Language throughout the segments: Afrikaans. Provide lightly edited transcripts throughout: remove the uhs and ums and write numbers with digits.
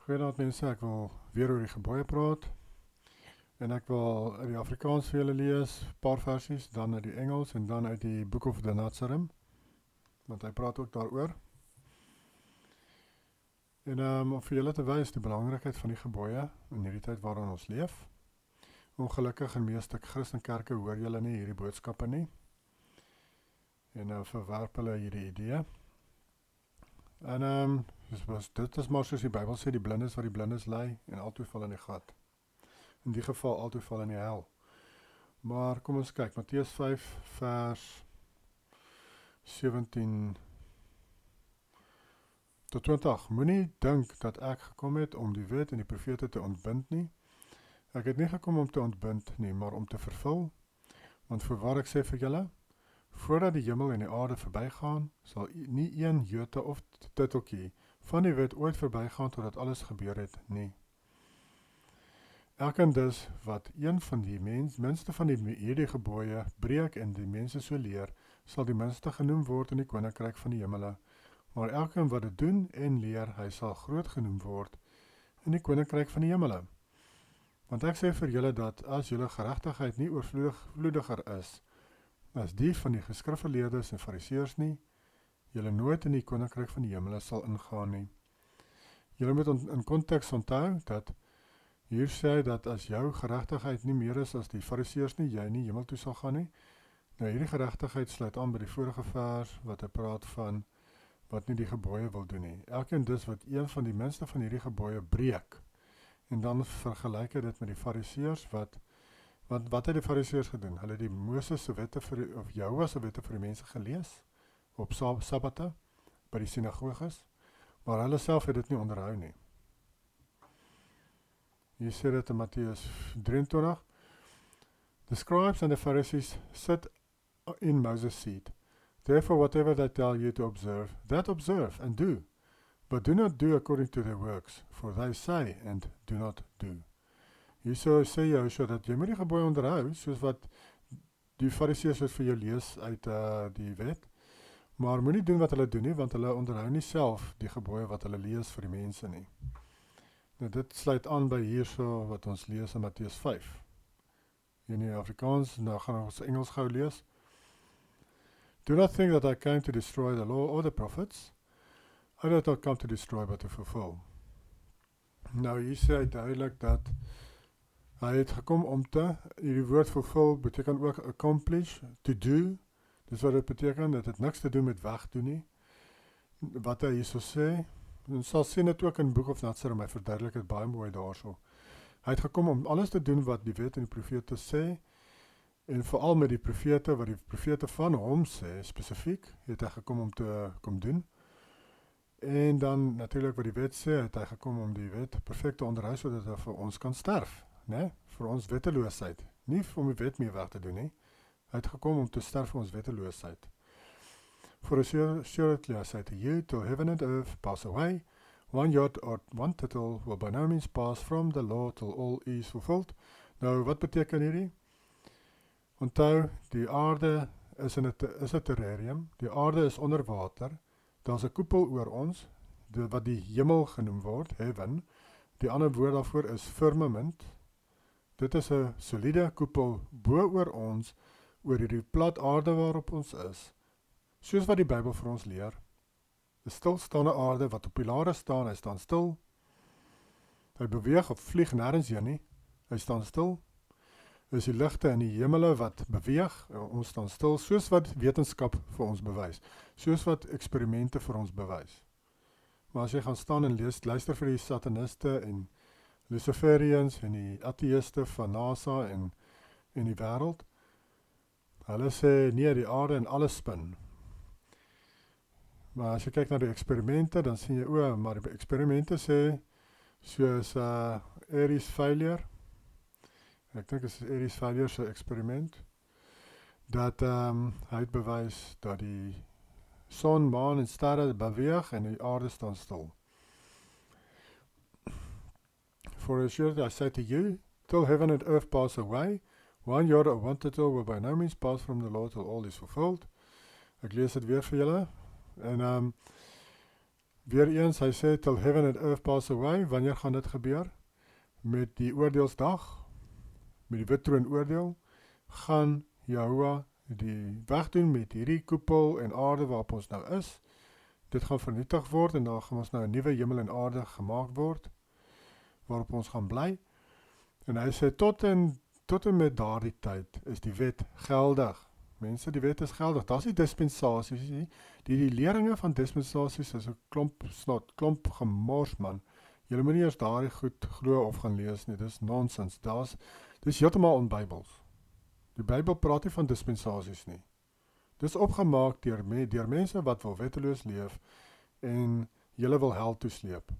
Goeienaand mense, ek wil weer oor die gebooie praat en ek wil uit die Afrikaans vir julle lees, paar versies, dan uit die Engels en dan uit die Book of the Nazareth, want hy praat ook daaroor. En om vir julle te wys die belangrikheid van die gebooie in hierdie tyd waarin ons leef. Ongelukkig in meeste Christenkerke hoor julle nie hierdie boodskappe nie en verwerp hulle hierdie idee. En dit is maar soos die Bybel sê, die blindes wat die blindes lei en altyd val in die gat. In die geval altyd val in die hel. Maar kom ons kyk, Matteus 5 vers 17 tot 20. Moenie dink dat ek gekom het om die wet en die profete te ontbind nie. Ek het nie gekom om te ontbind nie, maar om te vervul. Want voorwaar ek sê vir julle, voordat die hemel en die aarde verbygaan, sal nie een jote of titeltjie van die wet ooit verbygaan totdat alles gebeur het nie. Elkeen dus wat een van die minste van hierdie gebooie breek en die mense so leer, sal die minste genoem word in die koninkryk van die hemele. Maar elkeen wat dit doen en leer, hy sal groot genoem word in die koninkryk van die hemele. Want ek sê vir julle dat as julle geregtigheid nie oorvloediger is as die van die geskrifgeleerdes en fariseërs nie, julle nooit in die koninkryk van die hemele sal ingaan nie. Julle moet in konteks onthou dat hier sê dat as jou geregtigheid nie meer is as die fariseërs nie, jy nie hemel toe sal gaan nie. Nou hierdie geregtigheid sluit aan by die vorige vers wat hy praat van wat nie die gebooie wil doen nie. Elkeen dus wat een van die minste van hierdie gebooie breek, en dan vergelyk hy dit met die fariseërs wat het die fariseërs gedoen? Hulle het die Moses se wette of Jehovah se wette vir die mense gelees op Sabbate by die sinagoges, maar hulle self het dit nie onderhou nie. Hier sê dit in Matteus 23. The scribes and the Pharisees sit in Moses' seat. Therefore whatever they tell you to observe, that observe and do. But do not do according to their works, for they say and do not do. Hierso sê Joshua dat jy moet die gebooie onderhou, soos wat die fariseërs het vir jou lees uit die wet, maar moenie doen wat hulle doen nie, want hulle onderhou nie self die gebooie wat hulle lees vir die mense nie. Nou dit sluit aan by hierso wat ons lees in Matteus 5. In die Afrikaans, nou gaan ons Engels gou lees. Do not think that I came to destroy the law or the prophets. I did not come to destroy but to fulfill. Nou hier sê hy duidelik dat hy het gekom om hierdie woord fulfill beteken ook accomplish, to do. Dis wat dit beteken, dit het niks te doen met wegdoen nie. Wat hy hierso sê, ons sal sien dit ook in Book of Nazareth, hy verduidelik het baie mooi daarso. Hy het gekom om alles te doen wat die wet en die profete sê, en veral met die profete, wat die profete van hom sê, spesifiek, het hy gekom om te kom doen. En dan natuurlik wat die wet sê, het hy gekom om die wet perfect te onderhou, sodat hy vir ons kan sterf, né? Vir ons wetteloosheid, nie om die wet meer weg te doen nie. Hy het gekom om te sterf vir ons wetteloosheid. For assuredly I say to you, till heaven and earth pass away, one jot or one tittle will by no means pass from the law till all is fulfilled. Nou, wat beteken hierdie? Onthou, die aarde is 'n terrarium, die aarde is onder water, daar's 'n koepel oor ons, wat die hemel genoem word, heaven. Die ander woord daarvoor is firmament. Dit is 'n soliede koepel bo oor ons, oor hierdie plat aarde waarop ons is. Soos wat die Bybel vir ons leer. 'n Stilstaande aarde wat op pilare staan, hy staan stil. Hy beweeg of vlieg nêrens heen nie, hy staan stil. Is die ligte in die hemele wat beweeg, ons staan stil, soos wat wetenskap vir ons bewys, soos wat eksperimente vir ons bewys. Maar as jy gaan staan en luister vir die sataniste en Luciferians en die atheïste van NASA en die wêreld, hulle sê nee, die aarde en alles spin. Maar as jy kyk na die eksperimente, dan sien jy, maar die eksperimente sê, soos Aries failure, ek dink is Aries failure se eksperiment, dat hy het bewys dat die son, maan en sterre beweeg en die aarde staan stil. For assuredly I say to you, till heaven and earth pass away, one jot or one tittle will by no means pass from the law till all is fulfilled. Ek lees dit weer vir julle. En Weer eens, hy sê, till heaven and earth pass away, wanneer gaan dit gebeur? Met die oordeelsdag, met die wittroon oordeel, gaan Jehovah die wegdoen met hierdie koepel en aarde waarop ons nou is. Dit gaan vernietig word en daar gaan ons nou 'n nuwe hemel en aarde gemaak word, waarop ons gaan bly. En hy sê, tot en met daardie tyd is die wet geldig. Mense, die wet is geldig. Daar's nie dispensasies nie. Die leringe van dispensasies is 'n klomp gemors, man. Julle moet nie eers daardie goed glo of gaan lees nie. Dis nonsens. Dis heeltemal onbybels. Die Bybel praat nie van dispensasies nie. Dis opgemaak deur mense wat wil wetteloos leef en julle wil hel toesleep.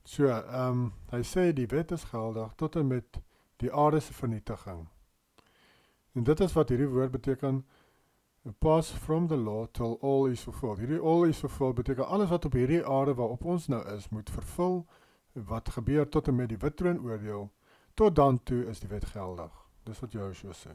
So, hy sê die wet is geldig tot en met die aarde se vernietiging. En dit is wat hierdie woord beteken, pass from the law till all is fulfilled. Hierdie all is fulfilled beteken alles wat op hierdie aarde waarop ons nou is, moet vervul, wat gebeur tot en met die wittroon oordeel, tot dan toe is die wet geldig. Dis wat Joshua sê.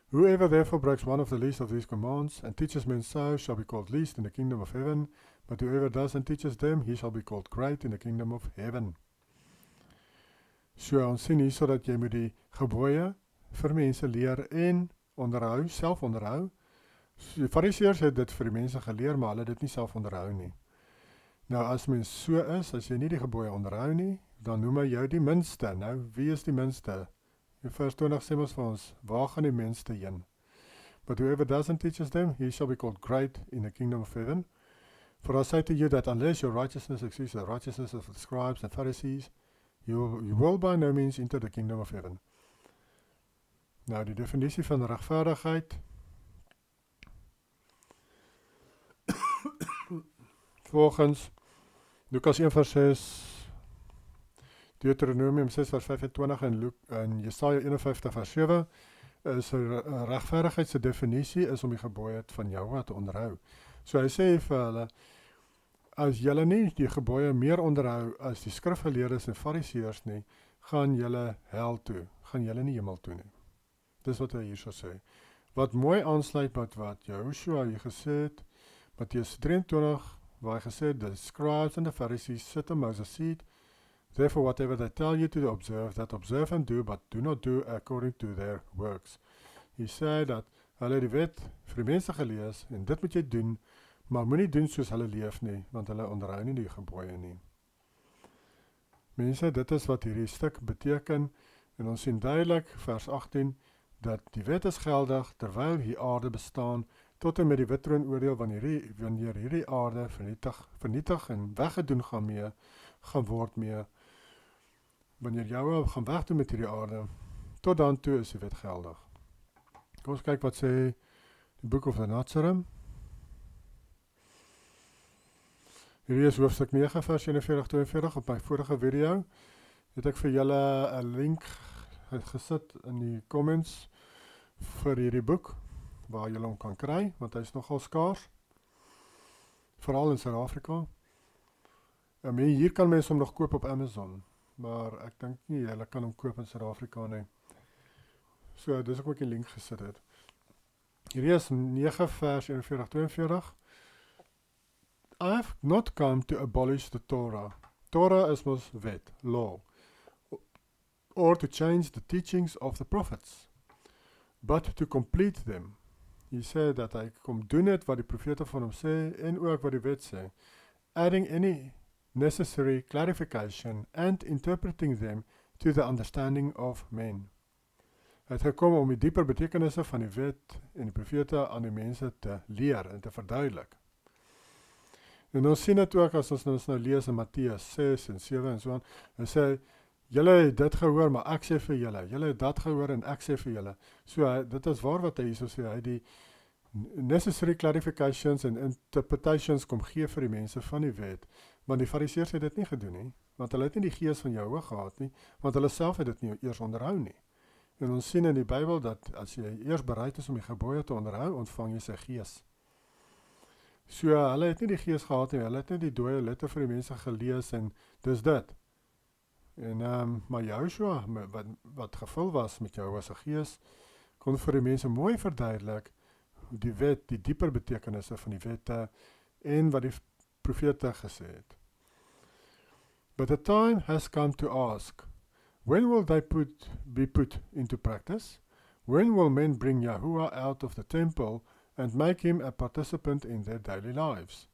Whoever therefore breaks one of the least of these commands and teaches men so shall be called least in the kingdom of heaven, but whoever does and teaches them, he shall be called great in the kingdom of heaven. So, ons sien hier so dat jy moet die gebooie vir mense leer en onderhou, self onderhou. Die Fariseërs het dit vir die mense geleer, maar hulle het dit nie self onderhou nie. Nou, as mens so is, as jy nie die gebooie onderhou nie, dan noem hy jou die minste. Nou, wie is die minste? In vers 20 sê ons vir ons, waar gaan die minste heen? But whoever doesn't teaches them, he shall be called great in the kingdom of heaven. For I say to you that unless your righteousness exceeds the righteousness of the scribes and Pharisees, you will by no means enter the kingdom of heaven. Nou, die definisie van regverdigheid. Volgens Lukas 1 vers 6, Deuteronomium 6 vers 25 en Jesaja 51 vers 7, is regverdigheid se definisie is om die gebooie van Jehovah te onderhou. So hy sê vir hulle, as julle nie die gebooie meer onderhou as die skrifgeleerdes en fariseërs nie, gaan julle hel toe, gaan julle nie hemel toe nie. Dis wat hy hier so sê. Wat mooi aansluit met wat Joshua hier gesê het, Matteus 23, waar hy gesê het, the scribes and the Pharisees sit on Moses' seat, therefore whatever they tell you to observe, that observe and do, but do not do according to their works. Hy sê dat hulle die wet vir die mense gelees, en dit moet jy doen, maar moenie doen soos hulle leef nie, want hulle onderhou nie die gebooie nie. Mense, dit is wat hierdie stuk beteken, en ons sien duidelik, vers 18, dat die wet is geldig, terwyl die aarde bestaan, tot en met die wittroon oordeel, wanneer hierdie aarde vernietig en weggedoen gaan word mee, wanneer jou gaan wegdoen met hierdie aarde, tot dan toe is die wet geldig. Kom ons kyk wat sê die Book of the Nazarene. Hierdie is hoofstuk 9 vers 41-42 op my vorige video. Het ek vir julle 'n link gesit in die comments vir hierdie boek, waar julle hom kan kry, want hy is nogal skaars, veral in Suid-Afrika. Hier kan mense hom nog koop op Amazon, maar ek dink nie julle kan hom koop in Suid-Afrika nie. So, dis ook die link gesit het. Hierdie is 9 vers 41-42. I have not come to abolish the Torah. Torah is mos wet, law, or to change the teachings of the prophets, but to complete them. Hy sê dat hy kom doen het wat die profete van hom sê, en ook wat die wet sê, adding any necessary clarification and interpreting them to the understanding of men. Hy het gekom om die dieper betekenisse van die wet en die profete aan die mense te leer en te verduidelik. En ons sien dit ook as ons nou lees in Matteus 6 en 7 en so aan, hy sê, julle het dit gehoor, maar ek sê vir julle het dat gehoor en ek sê vir julle. So, dit is waar wat hy hier so sê, hy die necessary clarifications en interpretations kom gee vir die mense van die wet, want die fariseërs het dit nie gedoen nie, want hulle het nie die gees van Jehovah gehad nie, want hulle self het dit nie eers onderhou nie. En ons sien in die Bybel dat as jy eers bereid is om die gebooie te onderhou, ontvang jy sy gees. So, hulle het nie die gees gehad nie, hulle het nie die dooie letter vir die mense gelees en dis dit. En maar Joshua, wat gevul was met Jehovah se gees, kon vir die mense mooi verduidelik die wet, die dieper betekenisse van die wette en wat die profete gesê het. But the time has come to ask, when will they be put into practice? When will men bring Yahuwah out of the temple and make him a participant in their daily lives?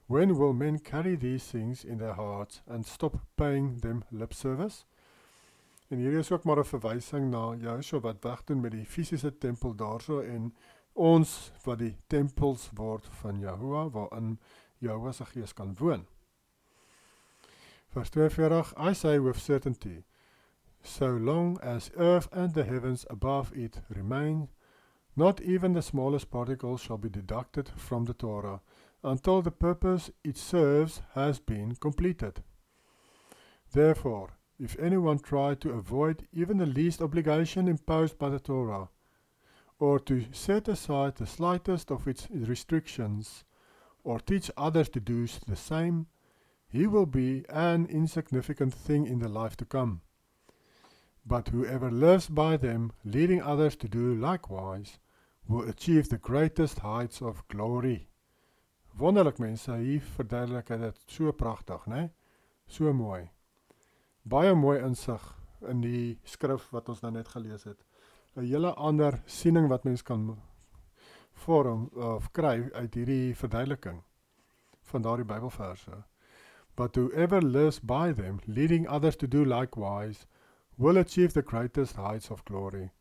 When will men carry these things in their hearts and stop paying them lip service? En hier is ook maar 'n verwysing na Joshua wat wegdoen met die fisiese tempel daarso en ons wat die tempels word van Yahuwah waarin Yahuwah se gees kan woon. Vers 42, I say with certainty, so long as earth and the heavens above it remain, not even the smallest particle shall be deducted from the Torah, until the purpose it serves has been completed. Therefore, if anyone try to avoid even the least obligation imposed by the Torah, or to set aside the slightest of its restrictions, or teach others to do the same, he will be an insignificant thing in the life to come. But whoever lives by them, leading others to do likewise, will achieve the greatest heights of glory. Wonderlik mense, hier verduidelik hy dit so pragtig, né? So mooi. Baie mooi insig in die skrif wat ons nou net gelees het. 'n Hele ander siening wat mens kan vorm of kry uit hierdie verduideliking van daardie Bybelverse. But whoever lives by them, leading others to do likewise, will achieve the greatest heights of glory.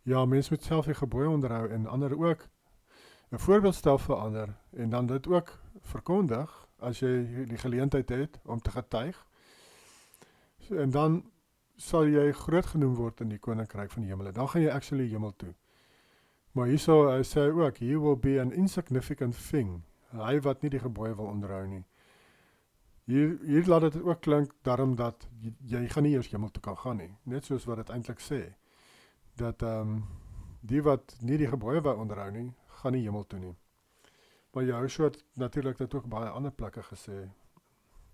Ja, mens moet self die gebooie onderhou en ander ook 'n voorbeeld stel vir ander en dan dit ook verkondig as jy die geleentheid het om te getuig. En dan sal jy groot genoem word in die koninkryk van die hemel. Dan gaan jy actually hemel toe. Maar hierso sê hy ook, he will be an insignificant thing. Hy wat nie die gebooie wil onderhou nie. Hier laat dit ook klink daarom dat jy gaan nie eers hemel toe kan gaan nie. Net soos wat dit eintlik sê. Dat die wat nie die gebooie wil onderhou nie, gaan nie hemel toe nie. Maar Joshua het natuurlik dit ook baie ander plekke gesê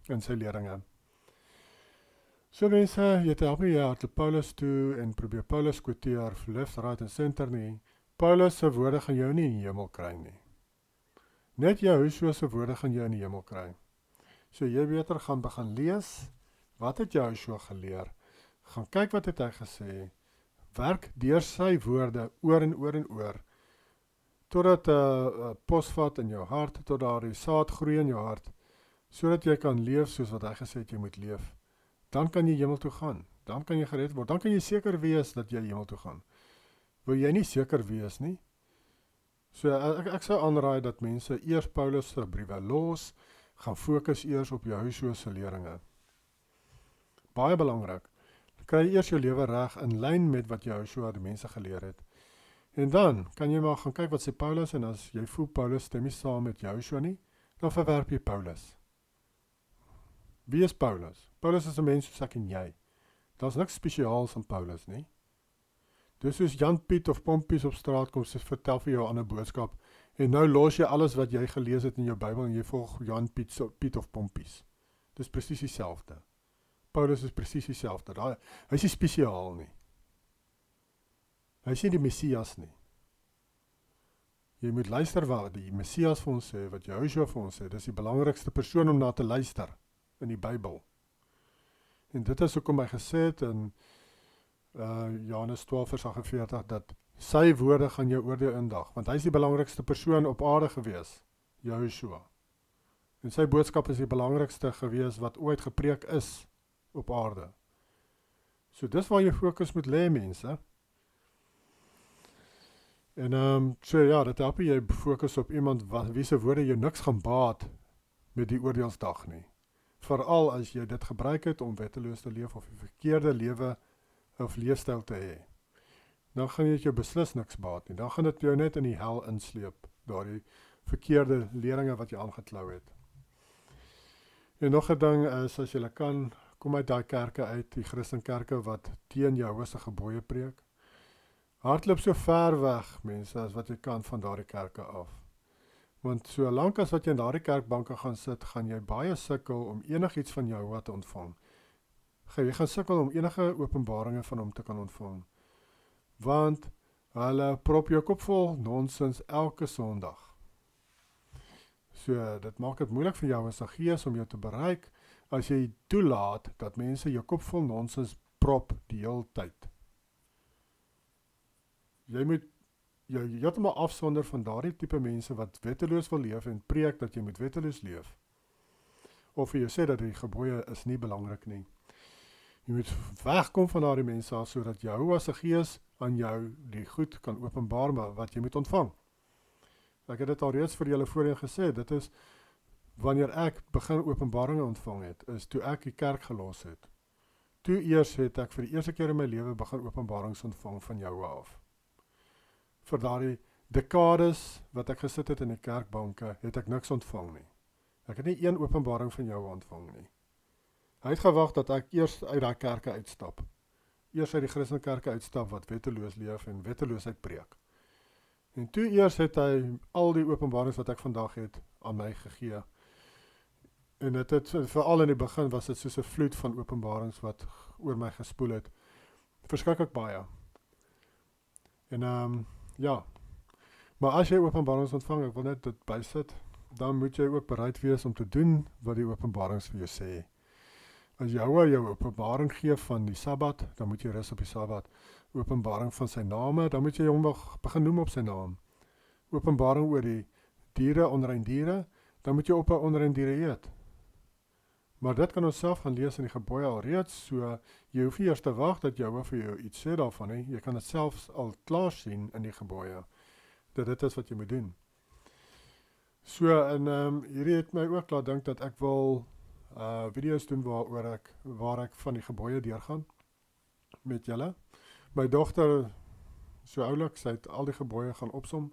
in sy leringe. So mense, jy het help jy te Paulus toe en probeer Paulus quoteer left, right en center nie. Paulus se woorde gaan jou nie in die hemel kry nie. Net Joshua se woorde gaan jou in die hemel kry. So jy beter gaan begin lees, wat het Joshua geleer? Gaan kyk wat het hy gesê, werk deur sy woorde oor en oor en oor, totdat posvat in jou hart, tot daar die saad groei in jou hart, sodat jy kan leef soos wat hy gesê het jy moet leef. Dan kan jy hemel toe gaan, dan kan jy gered word, dan kan jy seker wees dat jy hemel toe gaan. Wil jy nie seker wees nie? So ek sou aanraai dat mense eers Paulus se briewe los, gaan fokus eers op Joshua se leringe. Baie belangrik. Kry eers jou lewe reg in lyn met wat Joshua die mense geleer het. En dan kan jy maar gaan kyk wat sê Paulus en as jy voel Paulus stem nie saam met Joshua nie, dan verwerp jy Paulus. Wie is Paulus? Paulus is 'n mens soos ek en jy. Daar's niks spesiaals aan Paulus nie. Dis soos Jan Piet of Pompies op straat kom sê vertel vir jou 'n ander boodskap en nou los jy alles wat jy gelees het in jou Bybel en jy volg Jan Piet of Pompies. Dis presies dieselfde. Paulus is presies dieselfde. Hy is nie spesiaal nie. Hy is nie die Messias nie. Jy moet luister wat die Messias vir ons sê, wat Joshua vir ons sê. Dis die belangrikste persoon om na te luister in die Bybel. En dit is hoekom hy gesê het in Johannes 12 vers 48 dat sy woorde gaan jou oordeel indag, want hy is die belangrikste persoon op aarde gewees, Joshua. En sy boodskap is die belangrikste gewees wat ooit gepreek is op aarde. So dis waar jy fokus moet lê, mense. En so ja, dit help jy fokus op iemand wie se woorde jou niks gaan baat met die oordeelsdag nie. Veral as jy dit gebruik het om wetteloos te leef of 'n verkeerde lewe of leefstyl te hê. Dan gaan dit jou beslis niks baat nie. Dan gaan dit jou net in die hel insleep, daardie verkeerde leringe wat jy aangeklou het. En nog 'n ding is, as jy kan, kom uit daai kerke uit, die Christenkerke wat teen Jehovah se gebooie preek. Hardloop so ver weg, mense, as wat jy kan van daardie kerke af. Want so lank as wat jy in daardie kerkbanke gaan sit, gaan jy baie sukkel om enigiets van Jehovah te ontvang. Jy gaan sukkel om enige openbaringe van hom te kan ontvang. Want Hulle prop jou kop vol nonsens elke Sondag. So, dit maak dit moeilik vir jou as 'n gees om jou te bereik, as jy toelaat dat mense jou kop vol nonsens prop die hele tyd. Jy moet jou heeltemal afsonder van daardie tipe mense wat wetteloos wil leef en preek dat jy moet wetteloos leef. Of vir jou sê dat die gebooie is nie belangrik nie. Jy moet wegkom van daardie mense af, sodat jou as 'n gees aan jou die goed kan openbaar wat jy moet ontvang. Ek het dit al reeds vir julle voorheen gesê, dit is wanneer ek begin openbaringe ontvang het, is toe ek die kerk gelos het. Toe eers het ek vir die eerste keer in my lewe begin openbarings ontvang van jou af. Vir daardie dekades wat ek gesit het in die kerkbanke, het ek niks ontvang nie. Ek het nie een openbaring van jou ontvang nie. Hy het gewag dat ek eers uit daai kerke uitstap. Eers uit die Christenkerke uitstap wat wetteloos leef en wetteloosheid preek. En toe eers het hy al die openbarings wat ek vandag het aan my gegee. En dit het veral in die begin was dit soos 'n vloed van openbarings wat oor my gespoel het. Verskriklik baie. En ja. Maar as jy openbarings ontvang, ek wil net dit bysit, dan moet jy ook bereid wees om te doen wat die openbarings vir jou sê. As jou openbaring gee van die Sabbat, dan moet jy rus op die Sabbat. Openbaring van sy name, dan moet jy hom begin noem op sy naam. Openbaring oor die diere, onrein diere, dan moet jy op 'n onrein diere eet. Maar dit kan ons self gaan lees in die gebooie al reeds, so jy hoef nie eers te wag dat jou vir jou iets sê daarvan nie. Jy kan dit selfs al klaar sien in die gebooie, dat dit is wat jy moet doen. So, en hierdie het my ook laat dink dat ek wil video's doen waar ek van die gebooie deurgaan met julle. My dogter, so oulik, sy het al die gebooie gaan opsom.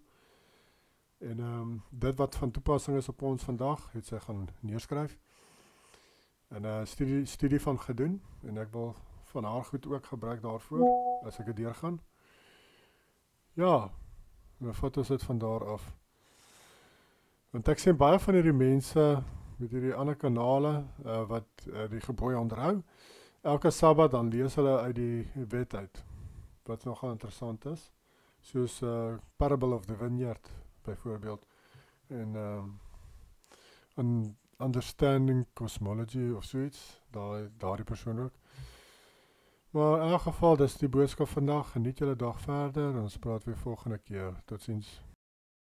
En dit wat van toepassing is op ons vandag, het sy gaan neerskryf. En studie van gedoen, en ek wil van haar goed ook gebruik daarvoor, as ek dit deurgaan. Ja, dan vat ons dit van daar af. Want ek sien baie van hierdie mense met hierdie ander kanale wat die gebooie onderhou. Elke Sabbat dan lees hulle uit die wet uit, wat nogal interessant is. Soos Parable of the Vineyard, byvoorbeeld. En Understanding Cosmology of zoiets, daardie persoon ook. Maar in elk geval, dis die boodskap vandag. Geniet julle dag verder, ons praat weer volgende keer. Totsiens.